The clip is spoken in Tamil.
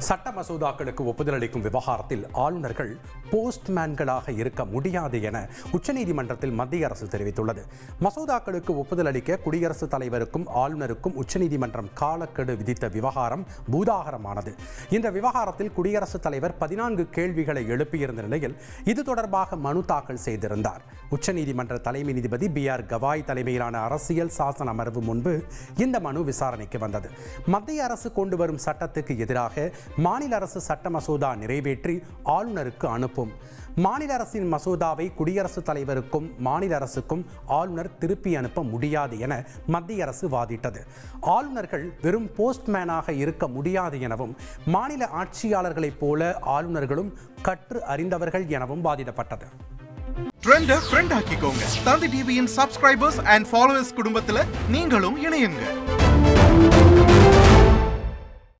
சட்ட மசோதாக்களுக்கு ஒப்புதல் அளிக்கும் விவகாரத்தில் ஆளுநர்கள் போஸ்ட்மேன்களாக இருக்க முடியாது என உச்சநீதிமன்றத்தில் மத்திய அரசு தெரிவித்துள்ளது. மசோதாக்களுக்கு ஒப்புதல் அளிக்க குடியரசுத் தலைவருக்கும் ஆளுநருக்கும் உச்சநீதிமன்றம் காலக்கெடு விதித்த விவகாரம் பூதாகரமானது. இந்த விவகாரத்தில் குடியரசுத் தலைவர் 14 கேள்விகளை எழுப்பியிருந்த நிலையில் இது தொடர்பாக மனு தாக்கல் செய்திருந்தார். உச்சநீதிமன்ற தலைமை நீதிபதி BR கவாய் தலைமையிலான அரசியல் சாசன அமர்வு முன்பு இந்த மனு விசாரணைக்கு வந்தது. மத்திய அரசு கொண்டு வரும் சட்டத்துக்கு எதிராக மாநில அரசு சட்ட மசோதா நிறைவேற்றி ஆளுநருக்கு அனுப்பும். மாநில அரசின் மசோதாவை குடியரசுத் தலைவருக்கும் மாநில அரசுக்கும் ஆளுநர் திருப்பி அனுப்ப முடியாது என மத்திய அரசு வாதிட்டது. ஆளுநர்கள் வெறும் போஸ்ட்மேனாக இருக்க முடியாது எனவும் மாநில ஆட்சியாளர்களைப் போல ஆளுநர்களும் கற்று அறிந்தவர்கள் எனவும் வாதிடப்பட்டது. ட்ரெண்ட ஃப்ரெண்ட் ஆக்கிக்கோங்க. தந்தி டிவியின் சப்ஸ்கிரைபர்ஸ் அண்ட் ஃபாலோவர்ஸ் குடும்பத்துல நீங்களும் இணையுங்க.